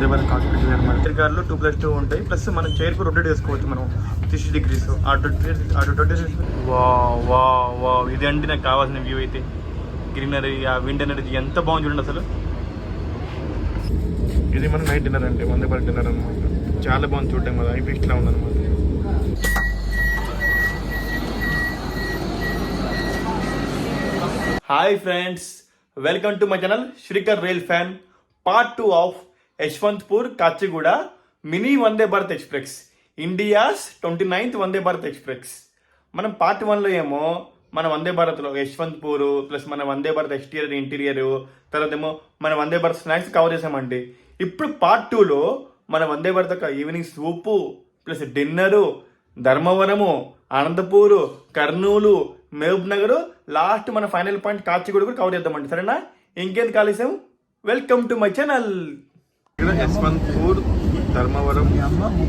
Vande Bharat cockpit అనమాట. చైర్కార్లో 2+2 ఉంటాయి, plus మనం చైర్కు రొటేట్ చేసుకోవచ్చు మనం 60 degrees. వా ఇది అంటే నాకు కావాల్సిన వ్యూ అయితే గ్రీనరీ, ఆ విండ్ ఎనర్జీ ఎంత బాగుంది చూడండి అసలు. ఇది మన నైట్ డిన్నర్ అంటే వందే భారత్ డిన్నర్ అనమాట. చాలా బాగుంది చూడటం కదా, ఐ ఫీస్ట్లా ఉందన్నమాట. Hi friends, welcome to my channel Srikar rail fan. Part 2 of Yesvantpur Kacheguda mini Vande Bharat express, India's 29th Vande Bharat express. మనం పార్ట్ 1లో ఏమో మన వందే భారత్లో యశ్వంత్పూర్ ప్లస్ మన వందే భారత్ ఎక్స్టీరియర్ ఇంటీరియర్, తర్వాత ఏమో మన వందే భారత్ స్నాక్స్ కవర్ చేసామండి. ఇప్పుడు పార్ట్ 2లో మన వందే భారత్ యొక్క evening soup plus dinner, Dharmavaram, Anantapur, Kurnool, Mahabubnagar, last మన ఫైనల్ పాయింట్ కాచిగూడ కూడా కవర్ చేద్దామండి. సరేనా? ఇంకేంది కాలేసాం, welcome to my channel. Yesvantpur, Dharmavaram,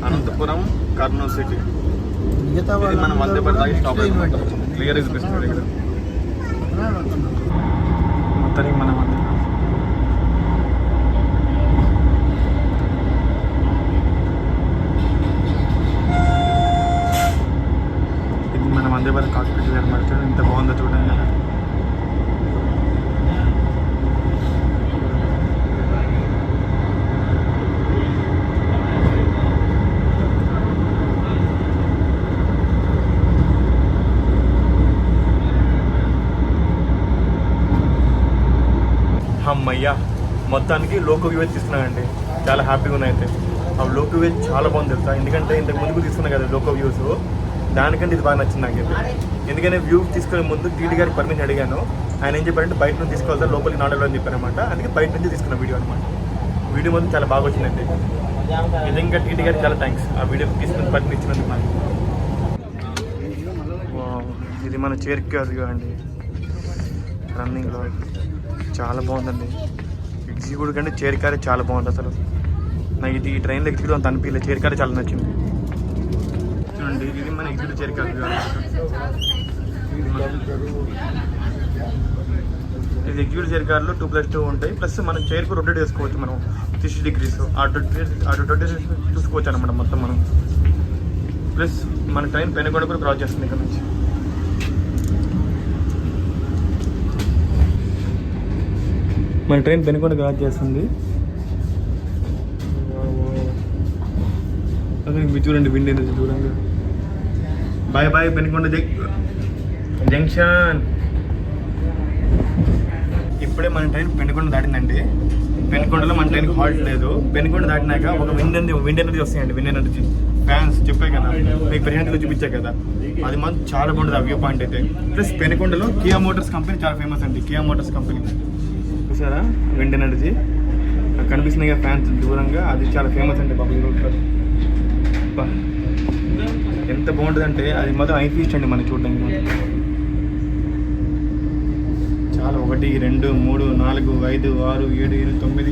Anantapur, Kurnool city, మనం వందే భారత్ స్టాప్ క్లియర్ చూపిస్తుంది ఇక్కడ మొత్తానికి మన వందే. ఇది మన వందే భారత్ కాక్పిట్ అనమాట. ఎంత బాగుందో చూడండి కదా. అమ్మయ్యా, మొత్తానికి లోకో వ్యూ తీసుకున్నానండి. చాలా హ్యాపీగా ఉన్నాయండి. ఆ లోకో వ్యూ చాలా బాగుంది తెలుసా. ఎందుకంటే ఇంతకు ముందుకు తీసుకున్నా కదా లోకో వ్యూస్, దానికంటే ఇది బాగా నచ్చింది నాకైతే. ఎందుకంటే వ్యూ తీసుకునే ముందు టీటీ గారికి పర్మిషన్ అడిగాను. ఆయన ఏం చెప్పారంటే బయట నుంచి తీసుకోవాలి, లోపలికి నాడలో అని చెప్పారనమాట. అందుకే బయట నుంచి తీసుకున్న వీడియో అనమాట. వీడియో మొత్తం చాలా బాగా వచ్చిందండి. నిజంగా టీటీ గారికి చాలా థ్యాంక్స్ ఆ వీడియో తీసుకుని పర్మిషన్ ఇచ్చినందుకు నాకు. ఇది మన చైర్కార్ అండి, రన్నింగ్లో చాలా బాగుందండి. ఎగ్జిక్యూటివ్ కంటే చైర్ కారే చాలా బాగుంది అసలు. నాకు ఇది ఈ ట్రైన్లో ఎగ్జిక్యూటివ్ అంత అనిపించలేదు, చైర్ కారే చాలా నచ్చింది. చూడండి, ఇది మన ఎగ్జిక్యూటివ్ చైర్ కార్. ఇది ఎగ్జిక్యూటివ్ చైర్ కార్లో 2+2 ఉంటాయి, ప్లస్ మనం చైర్కు రొటేట్ చేసుకోవచ్చు మనం 60 degrees. రొటేట్ చూసుకోవచ్చు అనమాట మొత్తం మనం. ప్లస్ మన ట్రైన్ పెనుగొండ కూడా క్రాస్ చేస్తుంది ఇక్కడ నుంచి. మన ట్రైన్ పెనుగొండ క్రాస్ చేస్తుంది. అదే మీరు చూడండి, విండ్ ఎనర్జీ చూడండి. Bye bye Penukonda junction. ఇప్పుడే మన ట్రైన్ పెనుగొండ దాటిందండి. పెనుగొండలో మన ట్రైన్కి హాల్ట్ లేదు. పెనుగొండ దాటినాక ఒక విండ్ ఎనర్జీ వస్తాయండి. విండ్ ఎనర్జీ ఫ్యాన్స్ చెప్పాయి కదా మీకు, ప్రెజెంట్గా చూపించాయి కదా, అది మాత్రం చాలా బాగుంటుంది ఆ వ్యూ పాయింట్ అయితే. ప్లస్ పెనుగొండలో కియా మోటార్స్ కంపెనీ చాలా ఫేమస్ అండి. కియా మోటార్స్ కంపెనీ చూసారా, విండ్ ఎనర్జీ కనిపిస్తున్నాయి ఫ్యాన్స్ దూరంగా, అది చాలా ఫేమస్ అండి బాబు ఈ రోడ్లో. ఎంత బాగుంటుంది అంటే అది మాత్రం ఐ ఫీస్ట్ అండి మనకి చూడడానికి. చాలా 1, 2, 3, 4, 5, 6, 7, 8, 9,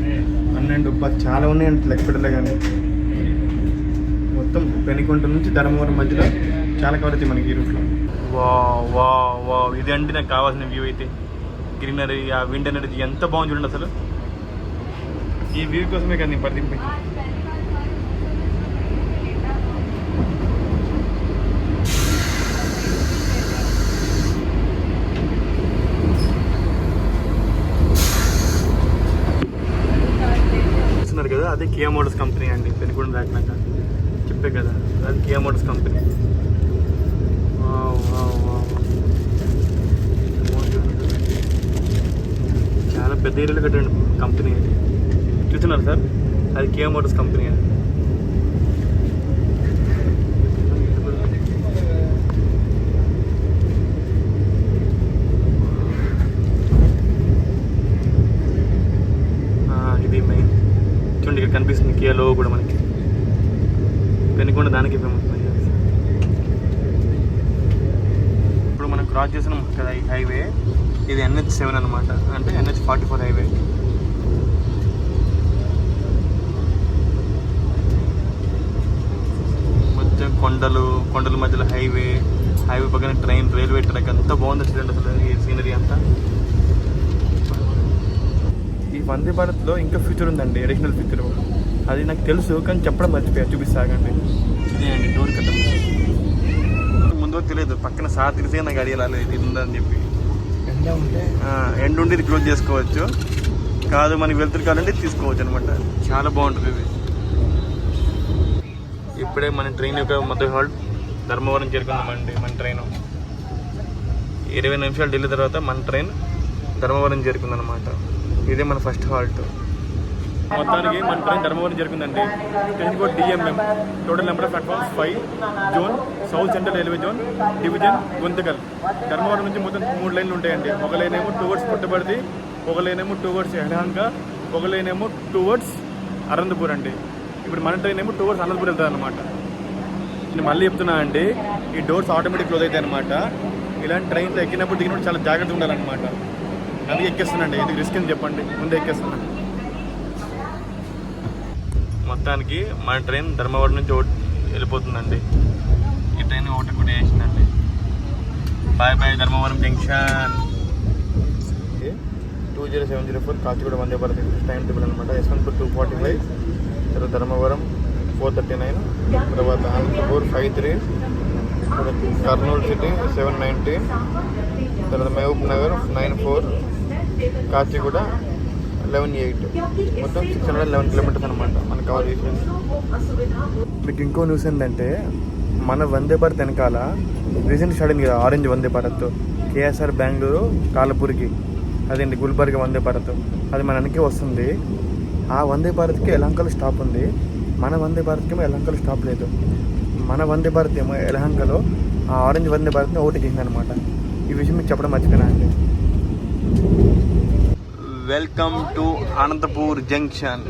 12, 10 చాలా ఉన్నాయండి లెక్క పెట్టలే. కానీ మొత్తం పెనుగొండ నుంచి ధర్మవరం మధ్యలో చాలా కవర్ అవుతాయి మనకి ఈ రూట్లో. వా ఇది అంటే నాకు కావాల్సిన వ్యూ అయితే గ్రీనరీ, ఆ విండ్ ఎనర్జీ ఎంత బాగుంది చూడండి అసలు. ఈ వ్యూ కోసమే కదా నేను పట్టింపు. చూస్తున్నారు కదా, అదే కియా మోటార్స్ కంపెనీ అండి. పెనుగొండ దాటినాక చెప్పే కదా, అది కియా మోటార్స్ కంపెనీ. చాలా పెద్ద ఏరియాలో కట్టండి కంపెనీ అది. చూస్తున్నారు సార్, అది కియా మోటార్స్ కంపెనీ అది. ఇది మెయిన్ చూడండి, ఇక్కడ కనిపిస్తుంది కియాలో కూడా మనకి. పెనుగొండ దానికి ఫేమస్. ఇప్పుడు మనం క్రాస్ చేస్తున్నాం కదా ఈ హైవే, ఇది NH7 అనమాట, అంటే NH44 హైవే. మొత్తం కొండల మధ్యలో హైవే పక్కన ట్రైన్, రైల్వే ట్రాక్ అంతా బాగుంది చూడండి అసలు ఈ సీనరీ అంతా. ఈ వందే భారత్లో ఇంకా ఫ్యూచర్ ఉందండి, అడిషనల్ ఫ్యూచర్. అది నాకు తెలుసు కానీ చెప్పడం మర్చిపోయా, చూపిస్తాగండి. ఇదే అండి డోర్ కట్టం. ముందు తెలియదు, పక్కన సార్ తెలిసే నాకు అడిగేలాలి ఇది ఉందని చెప్పి. ఎండ్ ఉండి ఇది క్లోజ్ చేసుకోవచ్చు, కాదు మనకి వెళ్తురు కావాలంటే తీసుకోవచ్చు అనమాట. చాలా బాగుంటుంది ఇది. ఇప్పుడే మన ట్రైన్ యొక్క మొదటి హాల్ట్ ధర్మవరం చేరుకుందామండి. మన ట్రైన్ 20 నిమిషాలు ఢిల్లీ తర్వాత మన ట్రైన్ ధర్మవరం చేరుకుందనమాట. ఇదే మన ఫస్ట్ హాల్ట్. మొత్తానికి మన ట్రైన్ ధర్మవరం చేరుకుందండి. Train code DMM. Total number of platforms 5. Zone south central railway zone, division Guntakal. Dharmavaram నుంచి మొత్తం 3 లైన్లు ఉంటాయండి. ఒక లైన్ ఏమో టువర్డ్స్ పుట్టపర్తి, ఒక లైన్ ఏమో టువర్డ్స్ యలహంక, ఒక లైన్ ఏమో టువర్డ్స్ అనంతపూర్ అండి. ఇప్పుడు మన ట్రైన్ ఏమో టువర్డ్స్ అనంతపూర్ వెళ్తుంది అనమాట. నేను మళ్ళీ చెప్తున్నా అండి, ఈ డోర్స్ ఆటోమేటిక్ క్లోజ్ అవుతాయి అనమాట. ఇలాంటి ట్రైన్లో ఎక్కినప్పుడు దిగినప్పుడు చాలా జాగ్రత్తగా ఉండాలన్నమాట. అందుకే ఎక్కేస్తున్నాండి. ఇది రిస్క్ అని చెప్పండి, ముందే ఎక్కేస్తున్నాను. మొత్తానికి మన ట్రైన్ ధర్మవరం నుంచి వెళ్ళిపోతుందండి. ఈ ట్రైన్ ఓటర్ కూడా వేసిందండి. Bye bye Dharmavaram junction. 20704 Kacheguda Vande Bharat time table అనమాట. యశ్వంతపూర్ 245, తర్వాత ధర్మవరం 439, తర్వాత అనంతపూర్ 53, కర్నూలు సిటీ 790, తర్వాత మహబూబ్ నగర్ 94, కాచిగూడ 11:08. మొత్తం 611 కిలోమీటర్స్ అనమాట మనకు కవర్ చేసేది. మీకు ఇంకో న్యూస్ ఏంటంటే, మన వందే భారత్ వెనకాల రీసెంట్ స్టార్ట్ అయింది కదా ఆరెంజ్ వందే భారత్. కేఎస్ఆర్ బెంగళూరు కాలపూర్కి, అదేంటి గుల్బర్గా వందే భారత్, అది మన వెనకే వస్తుంది. ఆ వందే భారత్కి యలహంకలో స్టాప్ ఉంది, మన వందే భారత్కి ఏమో యలహంకలో స్టాప్ లేదు. మన వందే భారత్ ఏమో యలహంకలో, ఆ ఆరెంజ్ వందే భారత్ని ఓవర్టేక్ చేసిందనమాట. ఈ విషయం మీకు చెప్పడం మర్చిపోయినా అండి. Welcome to Anantapur junction.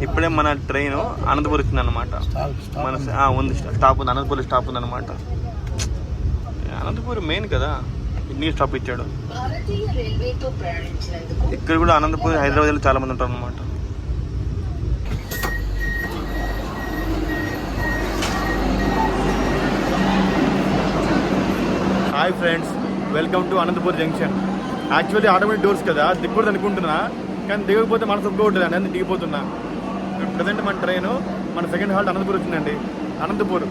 ఇప్పుడే మన ట్రైన్ అనంతపూర్ వచ్చిందనమాట. మన ఉంది స్టాప్ ఉంది, అనంతపూర్ స్టాప్ ఉందన్నమాట. అనంతపూర్ మెయిన్ కదా, ఇన్ని స్టాప్ ఇచ్చాడు. ఇక్కడ కూడా అనంతపూర్ హైదరాబాద్లో చాలా మంది ఉంటారు అనమాట. Hi friends, welcome to Anantapur junction. Actually automatic doors కదా, దిగకూడదు అనుకుంటున్నా, కానీ దిగకపోతే మనసు ఒప్పుకోవట్లేదు అండి, అందుకు దిగిపోతున్నా. ప్రజెంట్ మన ట్రైన్ మన సెకండ్ హాల్ట్ అనంతపూర్ వచ్చిందండి. అనంతపూర్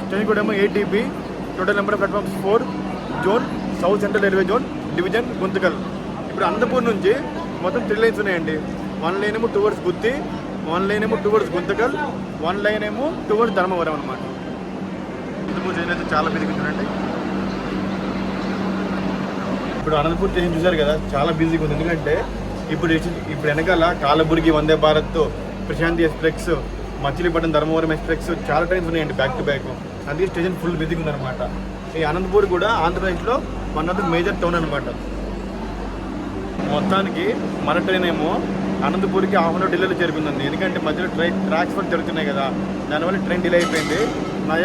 ట్రైన్ కూడా ఏమో 8TP. Total number of platforms 4. Zone south central railway zone, division Guntakal. ఇప్పుడు అనంతపూర్ నుంచి మొత్తం 3 లైన్స్ ఉన్నాయండి. 1 లైన్ ఏమో టువర్డ్స్ గుత్తి, 1 లైన్ ఏమో టువర్డ్స్ గుంతకల్, 1 లైన్ ఏమో టువర్డ్స్ ధర్మవరం అనమాట. అనంతపూర్ ట్రైన్ అయితే చాలా బిజీగా ఉంటుందండి. ఇప్పుడు అనంతపూర్ ట్రైన్ చూసారు కదా, చాలా బిజీగా ఉంది. ఎందుకంటే ఇప్పుడు వెనకాల కాలబుర్గి వందే భారత్, ప్రశాంతి ఎక్స్ప్రెస్, మచిలీపట్నం ధర్మవరం ఎక్స్ప్రెస్, చాలా ట్రైన్స్ ఉన్నాయండి బ్యాక్ టు బ్యాక్. అందుకే స్టేషన్ ఫుల్ బిజీగా ఉందన్నమాట. ఈ అనంతపూర్ కూడా ఆంధ్రప్రదేశ్లో one of the major town అనమాట. మొత్తానికి మన ట్రైన్ ఏమో అనంతపూర్కి ½ గంట డిలేలో చేరుకుందండి. ఎందుకంటే మధ్యలో ట్రాక్స్ వర్క్ జరుగుతున్నాయి కదా, దానివల్ల ట్రైన్ డిలే అయిపోయింది. నా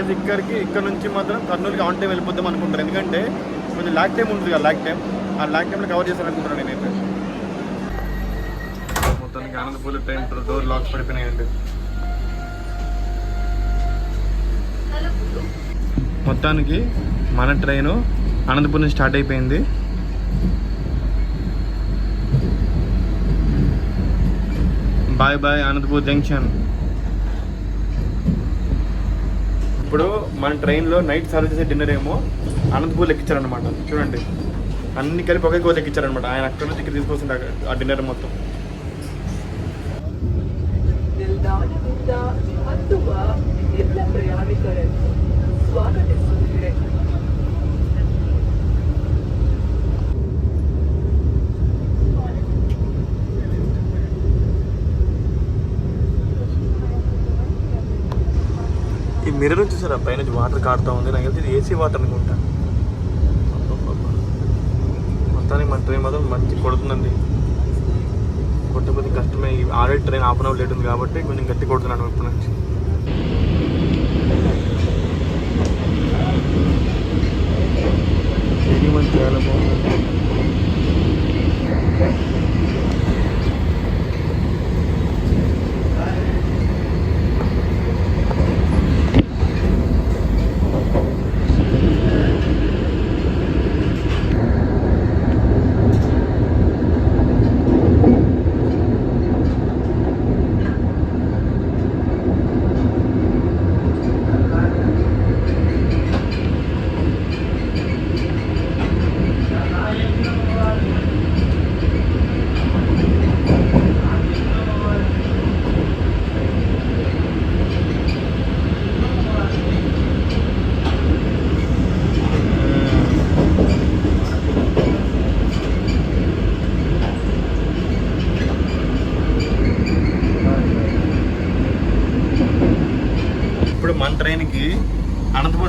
ఇక్కడ నుంచి మాత్రం కర్నూలుకి ఆన్ టైం వెళ్ళిపోద్దాం అనుకుంటారు. ఎందుకంటే కొంచెం ల్యాక్ టైం ఉంటుంది కదా, ఆ ల్యాక్ టైంలో కవర్ చేస్తారనుకుంటున్నాను నేనైతే. మొత్తానికి అనంతపూర్ ట్రైన్ డోర్ లాక్స్ పడిపోయినాయండి. మొత్తానికి మన ట్రైన్ అనంతపూర్ నుంచి స్టార్ట్ అయిపోయింది. Bye bye Anantapur junction. ఇప్పుడు మన ట్రైన్లో నైట్ సర్వ్ చేసే డిన్నర్ ఏమో అనంతపూర్లో ఎక్కించారనమాట. చూడండి, అన్ని కలిపి ఒకే కోత ఎక్కించారనమాట. ఆయన అక్కడ నుంచి ఇక్కడ తీసుకొస్తుంటారు ఆ డిన్నర్ మొత్తం. ఈ మిర్రర్ చూసారా, పైన వాటర్ కారుతూ ఉంది. నాకు తెలిసి ఇది AC వాటర్ అనుకుంటా. మొత్తానికి మన ట్రైన్ మాత్రం మంచి కొడుతుందండి. కొట్టకపోతే కష్టమే. ఆల్రెడీ ట్రైన్ ½ అవర్ లేట్ ఉంది కాబట్టి కొంచెం గట్టి కొడుతున్నాను ఇప్పటి నుంచి. చాలా బాగుంది.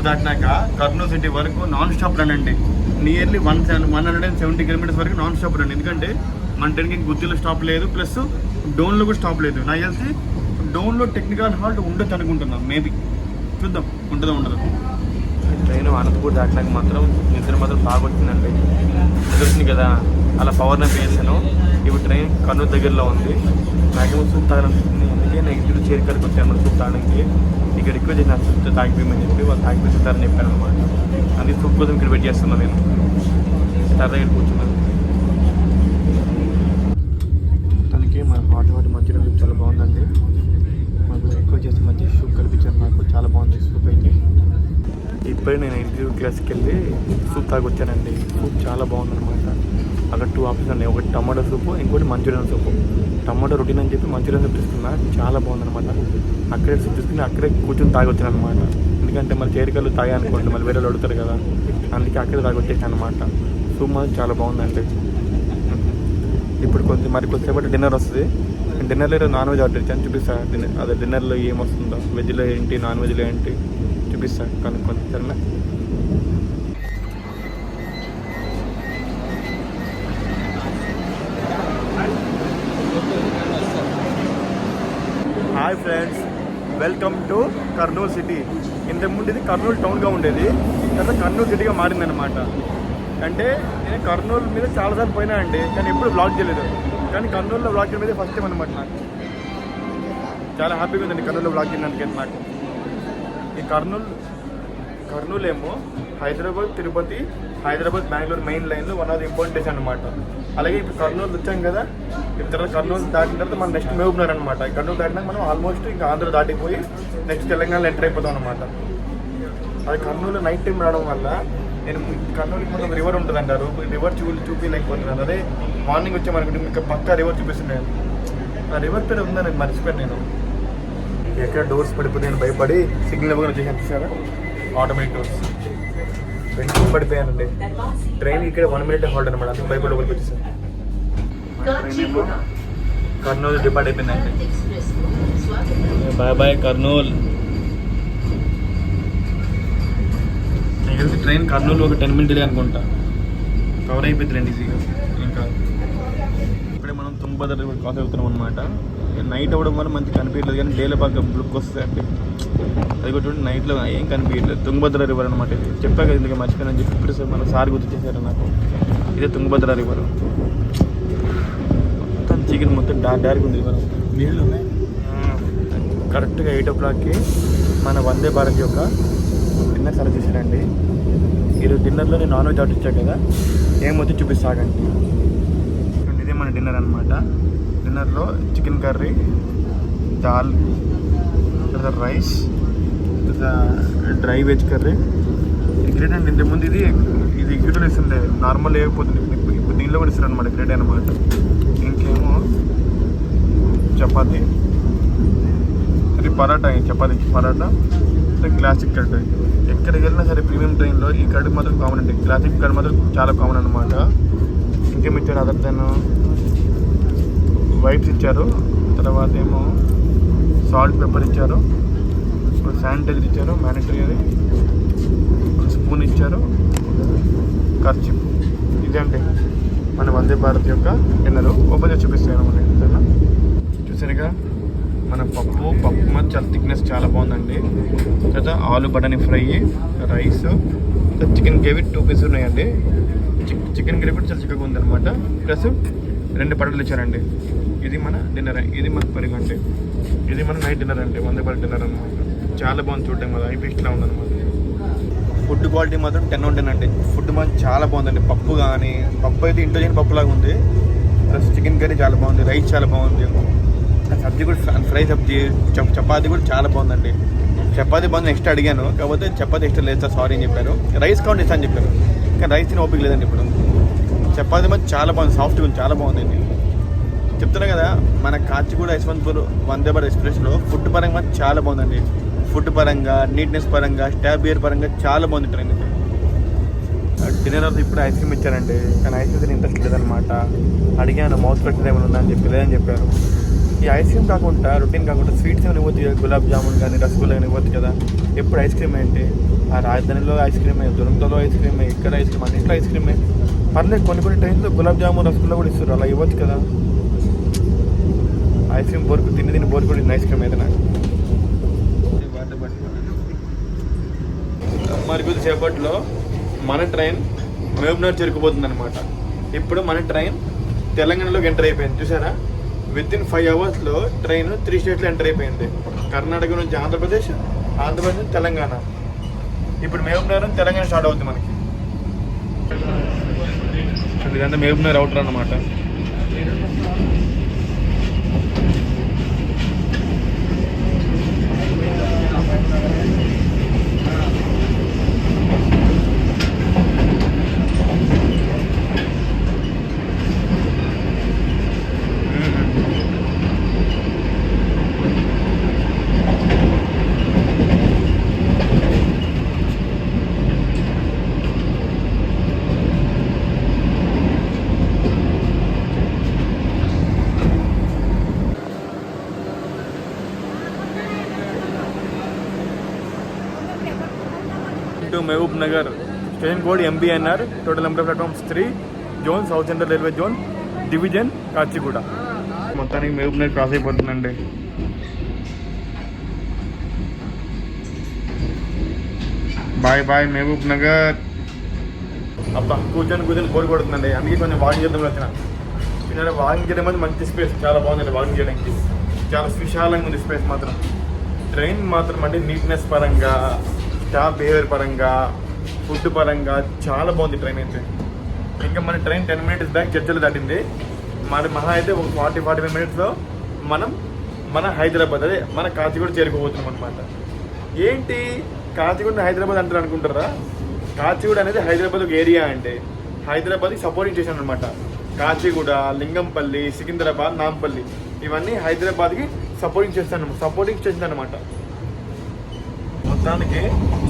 దాటినాక కర్నూలు సిటీ వరకు నాన్ స్టాప్ రన్ అండి. నియర్లీ 170 కిలోమీటర్స్ వరకు నాన్ స్టాప్ రన్. ఎందుకంటే మన ట్రైన్కి గుత్తిలో స్టాప్ లేదు, ప్లస్ డోన్లో కూడా స్టాప్ లేదు. నాకు తెలిసి డోన్లో టెక్నికల్ హాల్ట్ ఉండొచ్చు అనుకుంటున్నాం, మేబీ చూద్దాం ఉంటుందో ఉండదు. ట్రైన్ అనంతపూర్ దాటినాక మాత్రం నిద్ర మాత్రం బాగా వచ్చిందండి. తెలిసింది కదా అలా పవర్ నైప్ చేశాను. ఇప్పుడు ట్రైన్ కర్నూలు దగ్గరలో ఉంది. నాకేమో సూప్ తాగాలనిపిస్తుంది. అందుకే నేను ఇంటికి చేరికలకు వచ్చాను మన సూప్ తాగడానికి. ఇక్కడ ఎక్కువ చేసి నాకు సూప్ తాగిపోయమని చెప్పి వాళ్ళు తాగిపోతారని చెప్పాను అనమాట. అందుకే సూప్ కోసం ఇక్కడ వెయిట్ చేస్తున్నాను. నేను స్టార్ దగ్గర కూర్చున్నాను. తనకి మన హాట్ మంచిగా చాలా బాగుందండి. మాకు ఎక్కువ చేసి మంచి సూప్ కనిపించాను. నాకు చాలా బాగుంది సూప్ అయితే. ఇప్పుడే నేను ఇంటర్వ్యూ క్లాస్కి వెళ్ళి సూప్ తాగొచ్చానండి. సూప్ చాలా బాగుందన్నమాట. అక్కడ 2 ఆప్షన్స్ ఉన్నాయి. ఒకటి టమాటో సూపు, ఇంకోటి మంచూరియన్ సూపు. టమాటో రొటీన్ అని చెప్పి మంచూరియన్ సూప్ తీసుకున్నా, చాలా బాగుందన్నమాట. అక్కడే సూప్ తీసుకుని అక్కడే కూర్చొని తాగొచ్చాను అనమాట. ఎందుకంటే మన చేరికలు తాగానుకోండి మళ్ళీ వేరే వాళ్ళు అడుగుతారు కదా, అందుకే అక్కడే తాగొచ్చేసాను అనమాట. సూప్ మాత్రం చాలా బాగుందండి. ఇప్పుడు కొద్దిసేపటి డిన్నర్ వస్తుంది. డిన్నర్లో నాన్ వెజ్ ఆర్డర్ ఇచ్చాను, చూపిస్తాను. అదే డిన్నర్లో ఏం వస్తుందో, వెజ్లో ఏంటి, నాన్ వెజ్లో ఏంటి చూపిస్తాను కనుక్కొని. సరేనా? Hi friends, welcome to Kurnool city. ఇంతకుముందు ఇది కర్నూలు టౌన్గా ఉండేది, తర్వాత కర్నూలు సిటీగా మారిందనమాట. అంటే నేను కర్నూలు మీద చాలాసార్లు పోయినా అండి, కానీ ఎప్పుడు బ్లాగ్ చేయలేదు. కానీ కర్నూలులో బ్లాగ్ చేయడం మీద ఫస్ట్ టైం అనమాట. నాకు చాలా హ్యాపీగా ఉందండి కర్నూలులో బ్లాగ్ చేయడానికి. నాకు ఈ కర్నూలు ఏమో హైదరాబాద్, తిరుపతి, హైదరాబాద్, బెంగళూరు మెయిన్ లైన్లో one of the important days అనమాట. అలాగే ఇప్పుడు కర్నూలు వచ్చాం కదా, ఇప్పుడు తర్వాత కర్నూలు దాటిన తర్వాత మనం నెక్స్ట్ మహబూబ్నగర్ అనమాట. కర్నూలు దాటినాక మనం ఆల్మోస్ట్ ఇంకా ఆంధ్ర దాటిపోయి నెక్స్ట్ తెలంగాణలో ఎంటర్ అయిపోతాం అనమాట. అది కర్నూలు నైట్ టైం రావడం వల్ల నేను కర్నూలుకి మొత్తం రివర్ ఉంటుంది అంటారు, రివర్ చూపించలేకపోతున్నాను. అదే మార్నింగ్ వచ్చామనుకుంటే మీకు పక్కా రివర్ చూపిస్తున్నాను. ఆ రివర్ పేరు ఉందని నేను మర్చిపోయాను. నేను ఎక్కడ డోర్స్ పడిపోతే నేను భయపడి సిగ్నల్ ఇవ్వకుండా వచ్చేసాను. ఆటోమేటిక్ డోర్స్ వెంటనే పడిపోయానండి. ట్రైన్ ఇక్కడ 1 minute హాల్ట్ అనమాట. అందుకు భయపడి లోపలికి వచ్చేసాను. ట్రైన్ ఏమో కర్నూలు డిపార్ట్ అయిపోయిందండి. Bye bye Kurnool. నాకు తెలిసి ట్రైన్ కర్నూలు ఒక 10 minutes అనుకుంటా కవర్ అయిపోయింది రండి ఈజీగా. ఇంకా ఇప్పుడే మనం తుంగభద్ర రివర్ క్రాస్ అవుతున్నాం అనమాట. నైట్ అవ్వడం వల్ల మంచి కనిపించలేదు, కానీ డేలో బాగా లుక్ వస్తుంది అంటే. అది కూడా చూడండి, నైట్లో ఏం కనిపించలేదు. తుంగభద్ర రివర్ అనమాట. ఇది చెప్పాక ఇందుకే మర్చిపోయానని చెప్పి ఇప్పుడు మన సార్ గుర్తు చేశారు నాకు. ఇదే తుంగభద్ర రివర్. మొత్తం చీకటి, మొత్తం డార్క్ ఉంది రివర్. నీళ్ళు ఉన్నాయి. కరెక్ట్గా 8 o'clockకి మన వందే భారత్ యొక్క డిన్నర్ సర్వ్ చేశారండి. ఈరోజు డిన్నర్లో నేను నాన్ వెజ్ ఆర్డర్ ఇచ్చాను కదా, ఏమొచ్చి చూపిస్తాగండి. ఇదే మన డిన్నర్ అనమాట. డిన్నర్లో చికెన్ కర్రీ, దాల్, తర్వాత rice, dry veg curry. Great అండి. ఇంతకుముందు ఇది ఎగ్జిక్యూటివ్ ఇస్తుండే, నార్మల్ వేయకపోతుంది. ఇప్పుడు దీనిలో కూడా ఇస్తారు అనమాట. గ్రేట్ అనమాట. ఇంకేమో చపాతీ, అది పరాటా, పరాటా, క్లాసిక్ కర్డ్. ఎక్కడికి వెళ్ళినా సరే ప్రీమియం ట్రైన్లో ఈ కర్డ్ మాత్రం కామన్ అండి. క్లాసిక్ కర్డ్ మాత్రం చాలా కామన్ అనమాట. ఇంకేమి ఇచ్చారు, అదర్ దెన్ వైప్స్ ఇచ్చారు, తర్వాత ఏమో సాల్ట్ పెప్పర్ ఇచ్చారు, శానిటైజర్ ఇచ్చారు మ్యాండటరీ అది, స్పూన్ ఇచ్చారు, కర్చిప్. ఇదే అండి మన వందే భారత్ యొక్క డిన్నర్. ఓపెన్ చేసి చూపిస్తాను అనమాట. చూసారుగా మన పప్పు మాత్రం చాలా థిక్నెస్ చాలా బాగుందండి. తర్వాత aloo batani fry, rice, chicken gravy 2 pieces ఉన్నాయండి. చికెన్ గ్రేవీ కూడా చాలా చిక్కగా ఉందన్నమాట. ప్లస్ 2 పడలు ఇచ్చారండి. ఇది మన డిన్నర్, ఇది మన పెరుగు అంటే. ఇది మన నైట్ డిన్నర్ అంటే, వందే భారత్ డిన్నర్ అనమాట. చాలా బాగుంది చూడటం కదా, ఐపీస్ట్లా ఉందన్నమాట. ఫుడ్ క్వాలిటీ మాత్రం 10 on 10 అండి. ఫుడ్ మాత్రం చాలా బాగుందండి. పప్పు కానీ, పప్పు అయితే ఇంట్లో చేయని పప్పులాగా ఉంది. ప్లస్ చికెన్ కర్రీ చాలా బాగుంది, రైస్ చాలా బాగుంది, సబ్జీ కూడా ఫ్రై సబ్జీ, చపాతీ కూడా చాలా బాగుందండి. చపాతీ బాగుంది, నెక్స్ట్ అడిగాను, కాకపోతే చపాతీ ఎక్స్ట్రా లేదు సార్ సారీ అని చెప్పారు. రైస్ కౌంట్ ఇస్తా అని చెప్పారు, కానీ రైస్ తిని ఓపిక లేదండి ఇప్పుడు. చపాతీ మాత్రం చాలా బాగుంది, సాఫ్ట్గా ఉంది, చాలా బాగుందండి. చెప్తున్నా కదా, మన కాచిగూడ యశ్వంత్పూర్ వందే భారత్ ఎక్స్ప్రెస్లో ఫుడ్ పరంగా చాలా బాగుందండి. ఫుడ్ పరంగా, నీట్నెస్ పరంగా, స్టాఫ్ బిహేవియర్ పరంగా చాలా బాగుంది ట్రైన్. డిన్నర్ అయితే ఇప్పుడు ఐస్ క్రీమ్ ఇచ్చారండి, కానీ ఐస్ క్రీమ్ ఇంట్రెస్ట్ లేదనమాట. అడిగాను మౌత్ ప్రెషర్ ఏమైనా ఉందని చెప్పి లేదని చెప్పారు. ఈ ఐస్ క్రీమ్ కాకుండా రొటీన్ కాకుండా స్వీట్స్ ఏమైనా ఇవ్వచ్చు కదా, గులాబ్ జామున్ కానీ రసగుల్లా కానీ ఇవ్వచ్చు కదా. ఎప్పుడు ఐస్ క్రీమ్ ఏంటి? ఆ రాజధానిలో ఐస్ క్రీమే, దురంతలో ఐస్ క్రీమే, ఇక్కడ ఐస్ క్రీమ్, అన్నింటిలో ఐస్ క్రీమే. పర్లేదు కొన్ని ట్రైన్లో గులాబ్ జామున్ రసగుల్లా కూడా ఇస్తారు, అలా ఇవ్వచ్చు కదా. ఐస్ క్రీమ్ బోర్కు తిని బోర్ కూడా ఐస్ క్రీమ్ అయితే నాకు. మరి కొద్దిసేపట్లో మన ట్రైన్ మహబూబ్నగర్ చేరుకుపోతుంది అనమాట. ఇప్పుడు మన ట్రైన్ తెలంగాణలోకి ఎంటర్ అయిపోయింది చూసారా. విత్ ఇన్ 5 అవర్స్లో ట్రైన్ 3 స్టేట్లో ఎంటర్ అయిపోయింది. కర్ణాటక నుంచి ఆంధ్రప్రదేశ్, ఆంధ్రప్రదేశ్ నుంచి తెలంగాణ. ఇప్పుడు మహబూబ్నగర్ నుంచి తెలంగాణ స్టార్ట్ అవుతుంది మనకి. ఇదంతా మహబూబ్నగర్ అవుటర్ అన్నమాట. Mahabubnagar station code MBNR. Total number of platforms 3. Zone south central railway zone, division Kacheguda. మొత్తానికి మహబూబ్నగర్ క్రాస్ అయిపోతుందండి. బాయ్ మహబూబ్నగర్. అబ్బా కూర్చొని బోర్ కొడుతుందండి, అందుకే కొంచెం వాకింగ్ చేద్దాం వచ్చిన. వాకింగ్ చేయడం అనేది మంచి స్పేస్, చాలా బాగుందండి వాకింగ్ చేయడానికి. చాలా విశాలంగా ఉంది స్పేస్ మాత్రం. ట్రైన్ మాత్రం అంటే నీట్నెస్ పరంగా, స్టాఫ్ బిహేవియర్ పరంగా, ఫుడ్ పరంగా చాలా బాగుంది ట్రైన్ అయితే. ఇంకా మన ట్రైన్ 10 minutes బ్యాక్ చర్చలు దాటింది. మరి మహా అయితే ఒక 40-45 minutesలో మనం మన హైదరాబాద్, అదే మన కాచిగూడ చేరుకోబోతున్నాం అనమాట. ఏంటి కాచిగూడ హైదరాబాద్ అంటారు అనుకుంటారా? కాచిగూడ అనేది హైదరాబాద్ ఒక ఏరియా. అంటే హైదరాబాద్కి సపోర్టింగ్ స్టేషన్ అనమాట. కాచిగూడ, లింగంపల్లి, సికింద్రాబాద్, నాంపల్లి ఇవన్నీ హైదరాబాద్కి సపోర్టింగ్ స్టేషన్ అనమాట. మొత్తానికి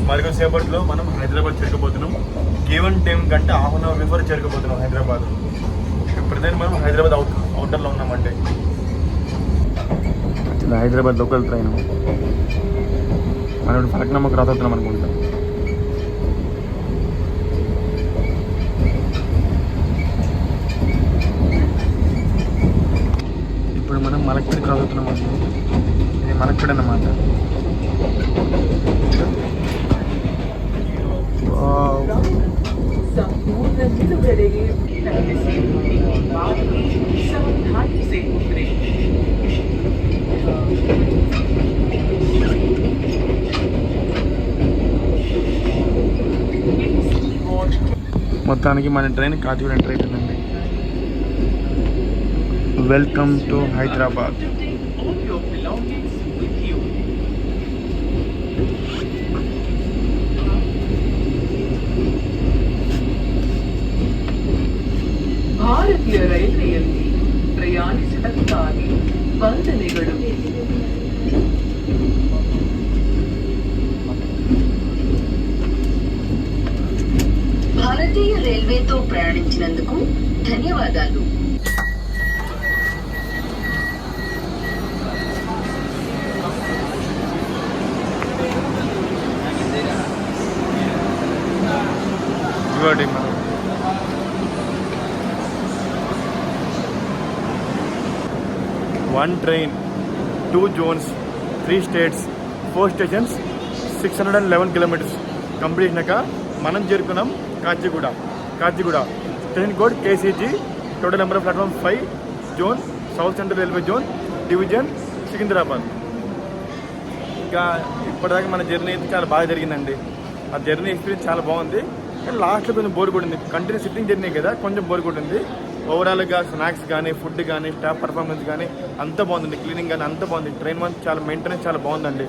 మరికొంతసేపట్లో మనం హైదరాబాద్ చేరుకోబోతున్నాం. గివెన్ టైం కంటే 1/2 hour బిఫోర్ చేరుకోబోతున్నాం హైదరాబాద్. ఇప్పుడైతే మనం హైదరాబాద్ అవుటర్లో ఉన్నామంటే. హైదరాబాద్ లోకల్ ట్రైన్ మనం ఇప్పుడు ఫలక్నామాకు క్రాస్ అవుతున్నాం అనుకుంటాం. ఇప్పుడు మనం మలక్పేట క్రాస్ అవుతున్నాం అనుకుంటాం. ఇది మలక్పేట అన్నమాట. మొత్తానికి మన ట్రైన్ కాచిగూడ ఎంటర్ అయిపోయిందండి. Welcome to Hyderabad. ಭಾರತೀಯ ರೈಲ್ವೆಯಲ್ಲಿ ಪ್ರಯಾಣಿಸುವುದಕ್ಕಾಗಿ ವಂದನೆಗಳು. భారతీయ రైల్వేతో ప్రయాణించినందుకు ధన్యవాదాలు. One train, 2 zones, 3 states, 4 stations, 611 kilometers complete అయినాక మనం చేరుకున్నాం Kacheguda. Station code KCG. Total number of platform 5. Zone south central railway zone, division Secunderabad. ఇంకా ఇప్పటిదాకా మన జర్నీ అయితే చాలా బాగా జరిగిందండి. ఆ జర్నీ ఎక్స్పీరియన్స్ చాలా బాగుంది. కానీ లాస్ట్లో కొంచెం బోర్ కొట్టింది. కంటిన్యూ సిట్టింగ్ జర్నీ కదా, కొంచెం బోర్ కొట్టింది. ఓవరాల్గా స్నాక్స్ కానీ, ఫుడ్ కానీ, స్టాఫ్ పర్ఫార్మెన్స్ కానీ అంత బాగుందండి. క్లీనింగ్ కానీ అంత బాగుంది. ట్రైన్ మొత్తం చాలా మెయింటెనెన్స్ చాలా బాగుందండి.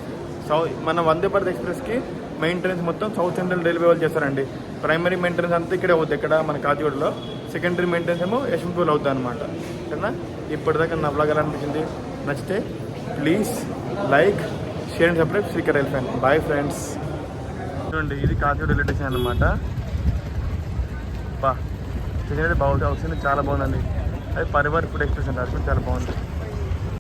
మన వందే భారత్ ఎక్స్ప్రెస్కి మెయింటెనెన్స్ మొత్తం సౌత్ సెంట్రల్ రైల్వే వాళ్ళు చేస్తారండి. ప్రైమరీ మెయింటెనెన్స్ అంతా ఇక్కడే అవుతుంది, ఇక్కడ మన కాచిగూడలో. సెకండరీ మెయింటెనెన్స్ ఏమో యశ్వంత్పూర్లో అవుతుంది అనమాట. సరేనా? ఇప్పటిదాకా నా వ్లాగ్ ఎలా అనిపించింది? నచ్చితే please like, share and subscribe Srikar rail fan. Bye friends. చూడండి, ఇది కాచిగూడ రైల్వే స్టేషన్ అనమాట. స్టేషన్ అయితే బాగుంటుంది. చాలా బాగుందండి. అది పరివార్ ఫుడ్ ఎక్స్ప్రెస్ అంటారు, చాలా బాగుంది.